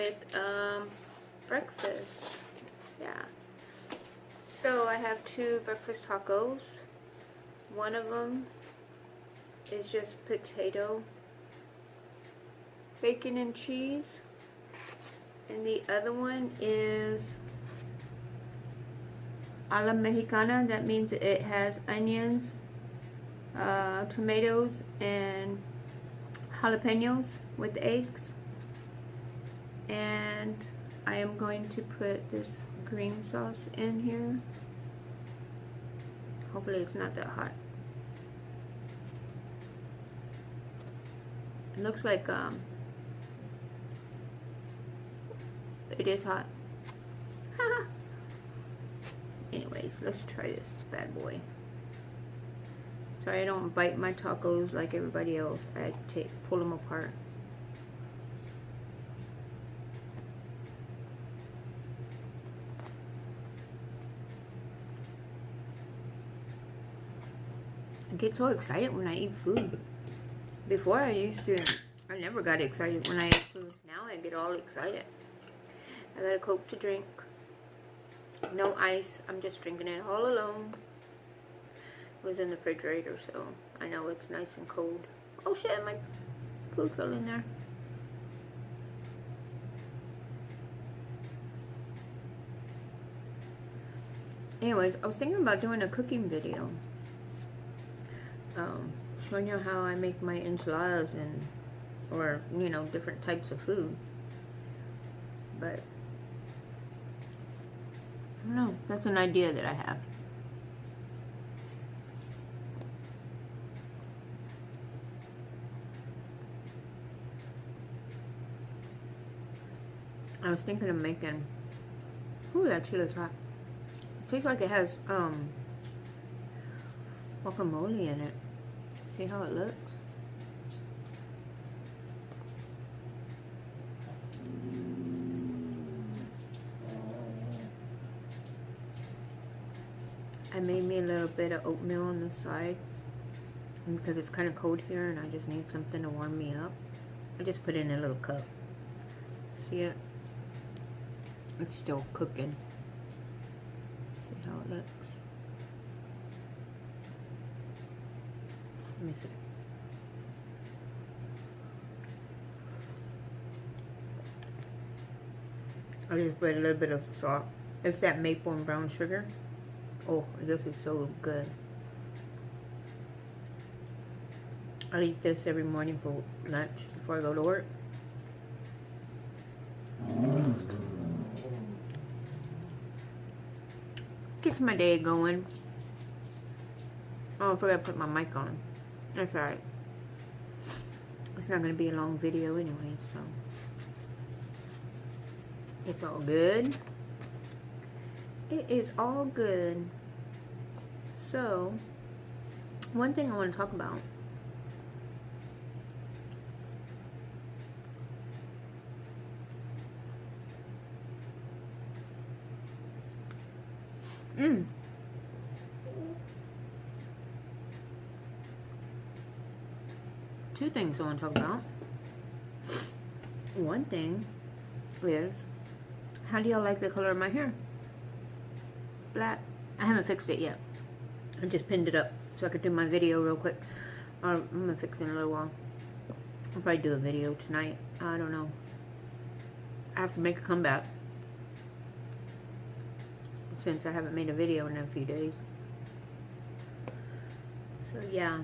with breakfast. Yeah. So I have 2 breakfast tacos. One of them is just potato, bacon and cheese. And the other one is a la mexicana. That means it has onions, tomatoes, and jalapenos with eggs. And I am going to put this green sauce in here. Hopefully it's not that hot. It looks like it is hot. Anyways, let's try this bad boy. Sorry I don't bite my tacos like everybody else. I pull them apart. I get so excited when I eat food. Before I never got excited when I ate food. Now I get all excited. I got a Coke to drink. No ice. I'm just drinking it all alone. It was in the refrigerator, so I know it's nice and cold. Oh shit, my food fell in there. Anyways, I was thinking about doing a cooking video. Showing you how I make my enchiladas or, you know, different types of food. But I don't know, that's an idea that I have. I was thinking of making, ooh, that chila's hot. It tastes like it has guacamole in it. See how it looks? I made me a little bit of oatmeal on the side because it's kind of cold here and I just need something to warm me up. I just put it in a little cup. See it? It's still cooking. See how it looks? Let me see. I just put a little bit of salt. It's that maple and brown sugar. Oh, this is so good. I eat this every morning for lunch before I go to work. Gets my day going. Oh, I forgot to put my mic on. That's alright. It's not going to be a long video anyway, so it's all good. It is all good. So, one thing I want to talk about. Two things I want to talk about. One thing is, how do y'all like the color of my hair? Black. I haven't fixed it yet. I just pinned it up so I could do my video real quick. I'm gonna fix it in a little while. I'll probably do a video tonight. I don't know. I have to make a comeback since I haven't made a video in a few days. So yeah.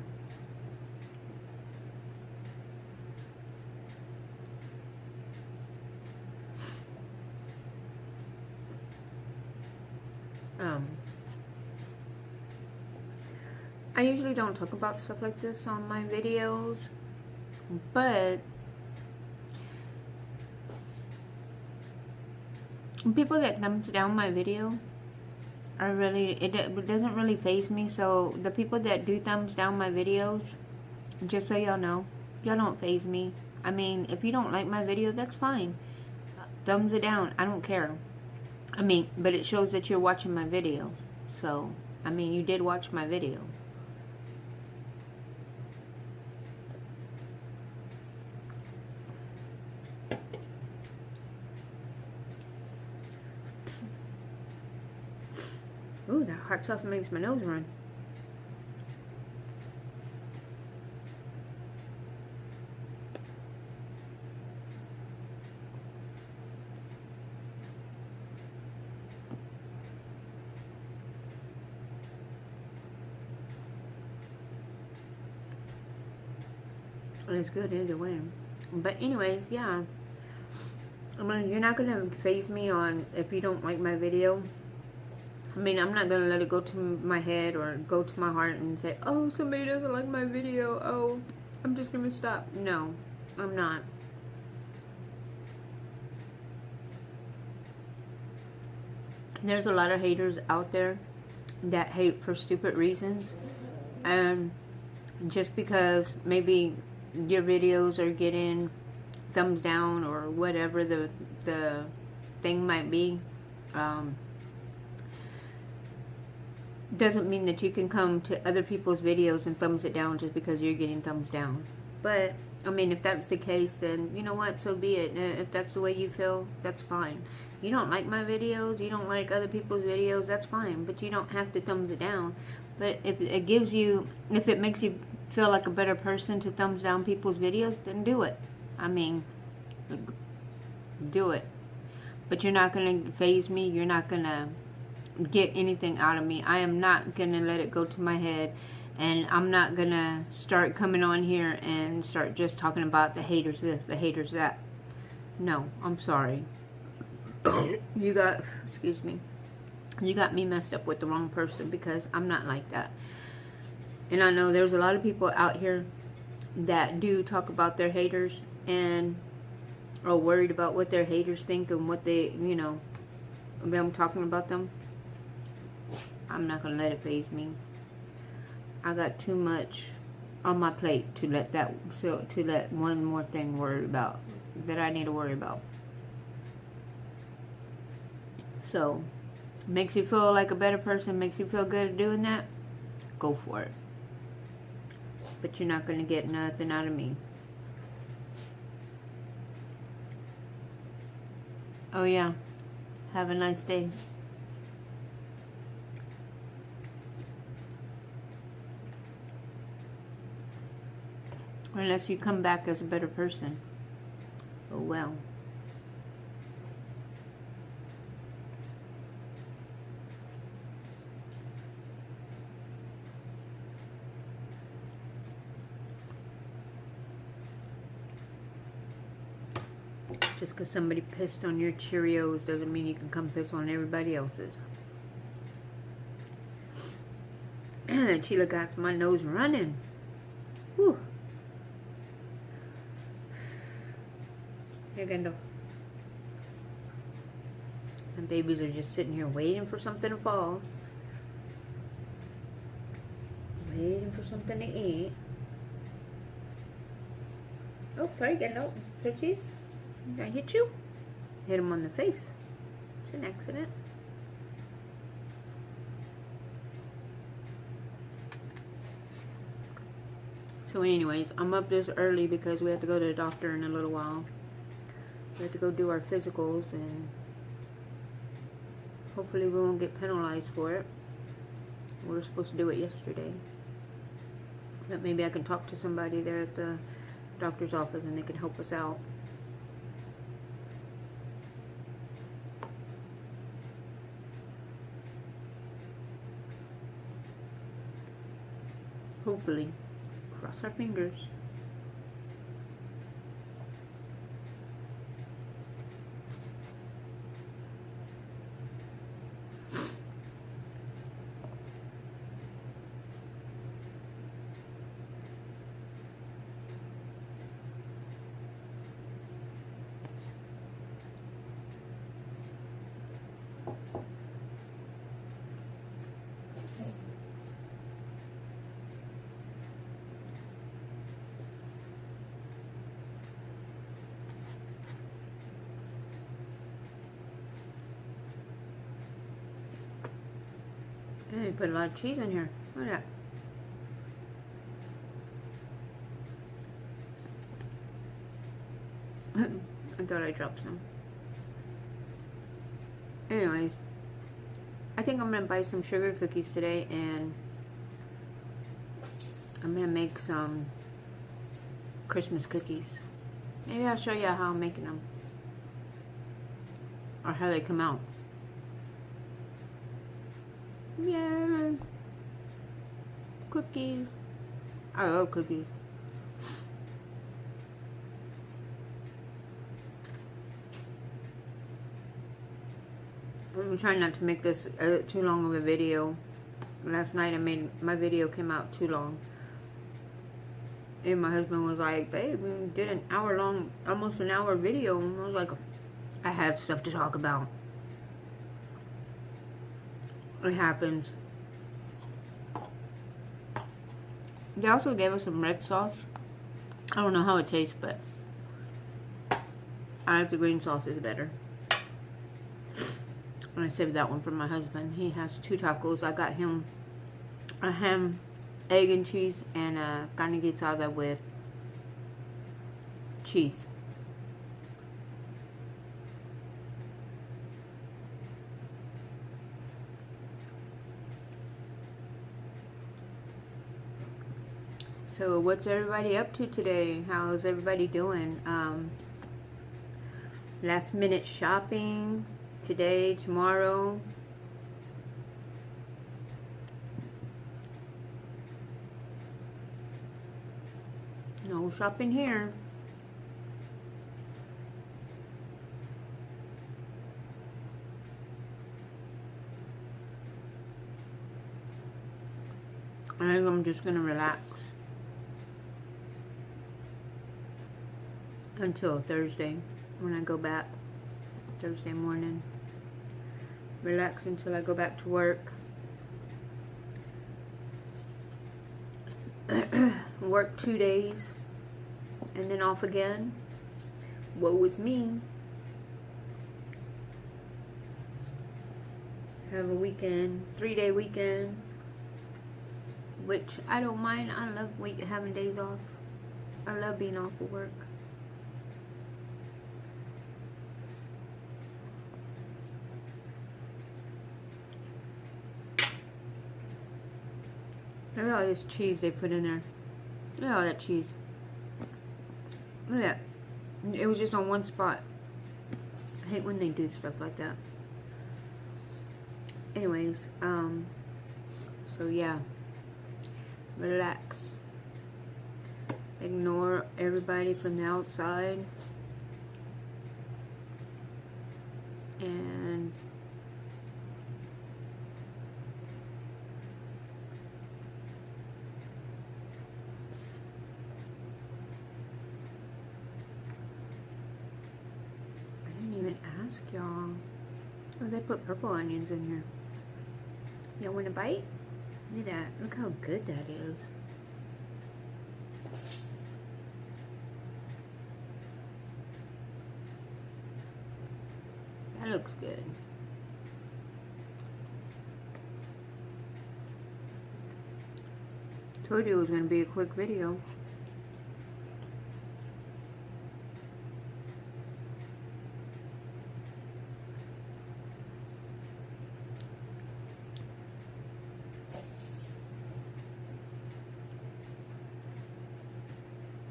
I usually don't talk about stuff like this on my videos, but people that thumbs down my video are really, it doesn't really faze me. So the people that do thumbs down my videos, just so y'all know, y'all don't faze me. I mean, if you don't like my video, that's fine. Thumbs it down, I don't care. I mean, but it shows that you're watching my video. So, I mean, you did watch my video. Ooh, that hot sauce makes my nose run. It's good either way. But anyways, yeah. I mean, you're not going to faze me on if you don't like my video. I mean, I'm not going to let it go to my head or go to my heart and say, oh, somebody doesn't like my video. Oh, I'm just going to stop. No, I'm not. There's a lot of haters out there that hate for stupid reasons. And just because maybe your videos are getting thumbs down or whatever the thing might be, doesn't mean that you can come to other people's videos and thumbs it down just because you're getting thumbs down. But I mean, if that's the case, then you know what, so be it. If that's the way you feel, that's fine. You don't like my videos, you don't like other people's videos, that's fine, but you don't have to thumbs it down. But if it gives you, if it makes you feel like a better person to thumbs down people's videos, then do it. I mean, do it. But you're not going to faze me. You're not going to get anything out of me. I am not going to let it go to my head. And I'm not going to start coming on here and start just talking about the haters this, the haters that. No, I'm sorry. You got, excuse me, you got me messed up with the wrong person, because I'm not like that. And I know there's a lot of people out here that do talk about their haters and are worried about what their haters think and what they, you know, them talking about them. I'm not going to let it faze me. I got too much on my plate to let that, so to let one more thing worry about that I need to worry about. So, makes you feel like a better person, makes you feel good at doing that, go for it. But you're not going to get nothing out of me. Oh yeah, have a nice day. Unless you come back as a better person. Oh well. Just because somebody pissed on your Cheerios doesn't mean you can come piss on everybody else's. And Sheila got my nose running. Whew. Here, Gendo. My babies are just sitting here waiting for something to fall. Waiting for something to eat. Oh, sorry, Gendo. Cheese. Did I hit you? Hit him on the face. It's an accident. So anyways, I'm up this early because we have to go to the doctor in a little while. We have to go do our physicals, and hopefully we won't get penalized for it. We were supposed to do it yesterday. But maybe I can talk to somebody there at the doctor's office and they can help us out. Hopefully. Cross our fingers. Hey, put a lot of cheese in here. Look at that. I thought I dropped some. Anyways, I think think I'm gonna buy some sugar cookies today, and I'm gonna make some Christmas cookies. Maybe I'll show you how I'm making them, or how they come out. Yeah, cookies. I love cookies. I'm trying not to make this too long of a video. Last night my video came out too long. And my husband was like, babe, we did an hour long, almost an hour video. And I was like, I have stuff to talk about. It happens. They also gave us some red sauce. I don't know how it tastes, but I like the green sauce is better. And I saved that one for my husband. He has 2 tacos. I got him a ham, egg and cheese, and a carne guisada with cheese. So what's everybody up to today? How's everybody doing? Last minute shopping today, tomorrow. No shopping here. I think I'm just gonna relax until Thursday when I go back. Thursday morning. Relax until I go back to work. Work 2 days and then off again. Woe is me. Have a weekend, 3-day weekend, which I don't mind. I love having days off. I love being off of work. Look at all this cheese they put in there. Look at all that cheese. Look at that. It was just on one spot. I hate when they do stuff like that. Anyways, so yeah. Relax. Ignore everybody from the outside. And ask y'all. Oh, they put purple onions in here. Y'all want a bite? Look at that. Look how good that is. That looks good. Told you it was going to be a quick video.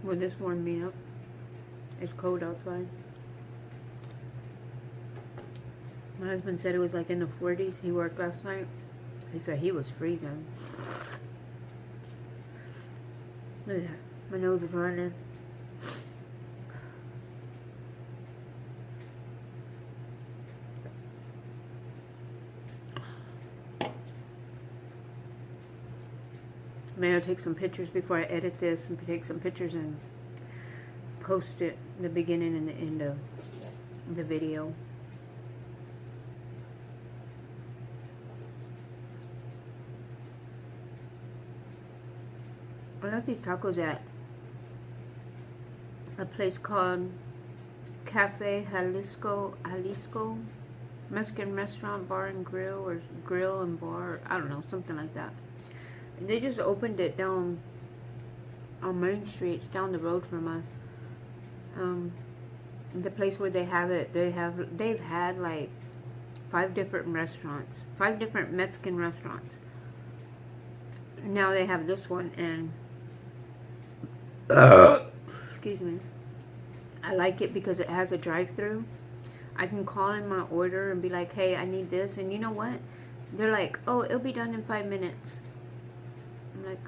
Would this warm me up? It's cold outside. My husband said it was like in the 40s. He worked last night. He said he was freezing. Look at that. My nose is running. Maybe I'll take some pictures before I edit this and take some pictures and post it the beginning and the end of the video. I like these tacos at a place called Cafe Jalisco, Mexican restaurant, bar and grill, or grill and bar, I don't know, something like that. And they just opened it down on Main Street. It's down the road from us. The place where they have it, they've had like 5 different restaurants, 5 different Mexican restaurants. Now they have this one, and excuse me, I like it because it has a drive-through. I can call in my order and be like, hey, I need this, and you know what? They're like, oh, it'll be done in 5 minutes. I'm like,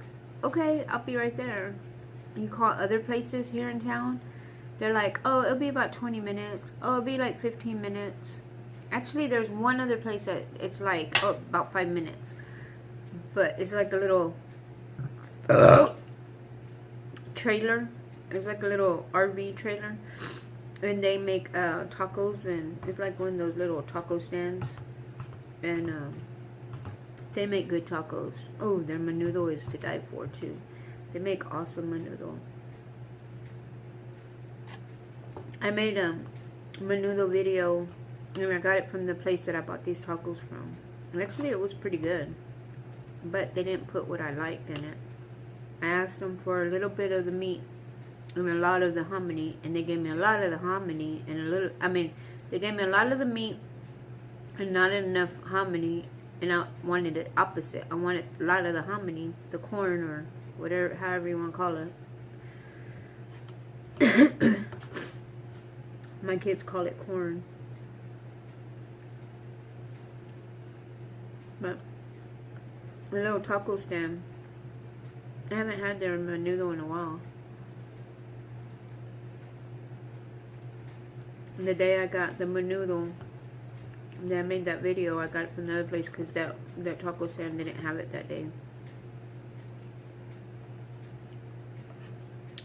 okay, I'll be right there. You call other places here in town, they're like, oh, it'll be about 20 minutes. Oh, it'll be like 15 minutes. Actually, there's one other place that it's like, oh, about 5 minutes. But it's like a little trailer. It's like a little RV trailer. And they make tacos, and it's like one of those little taco stands. And they make good tacos. Oh, their menudo is to die for too. They make awesome menudo. I made a menudo video, and I got it from the place that I bought these tacos from. And actually, it was pretty good. But they didn't put what I liked in it. I asked them for a little bit of the meat and a lot of the hominy, and they gave me a lot of the hominy and a little, they gave me a lot of the meat and not enough hominy, and I wanted the opposite. I wanted a lot of the hominy, the corn, or whatever, however you want to call it. My kids call it corn. But a little taco stand. I haven't had their menudo in a while. And the day I got the menudo, that I made that video, I got it from another place because that taco stand didn't have it that day.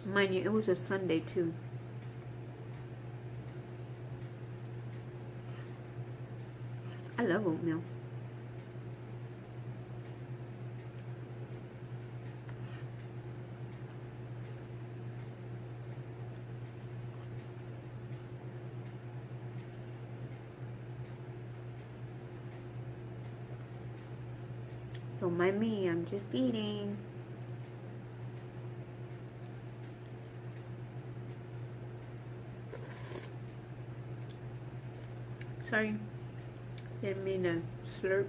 Mind you, it was a Sunday too. I love oatmeal. Don't mind me, I'm just eating. Sorry, didn't mean to slurp.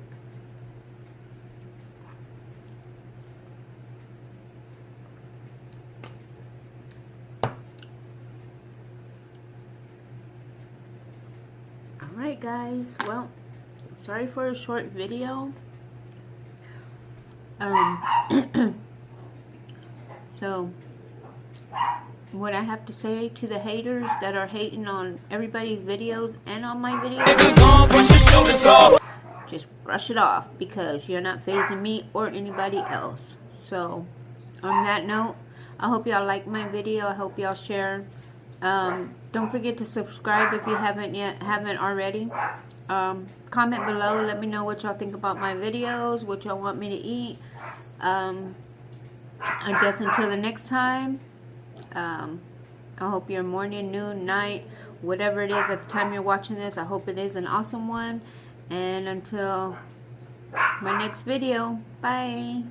Alright guys, well, sorry for a short video. So, what I have to say to the haters that are hating on everybody's videos and on my videos, just brush it off, because you're not fazing me or anybody else. So, on that note, I hope y'all like my video. I hope y'all share. Don't forget to subscribe if you haven't already. Comment below, let me know what y'all think about my videos, what y'all want me to eat. I guess until the next time, I hope your morning, noon, night, whatever it is at the time you're watching this, I hope it is an awesome one. And until my next video, bye.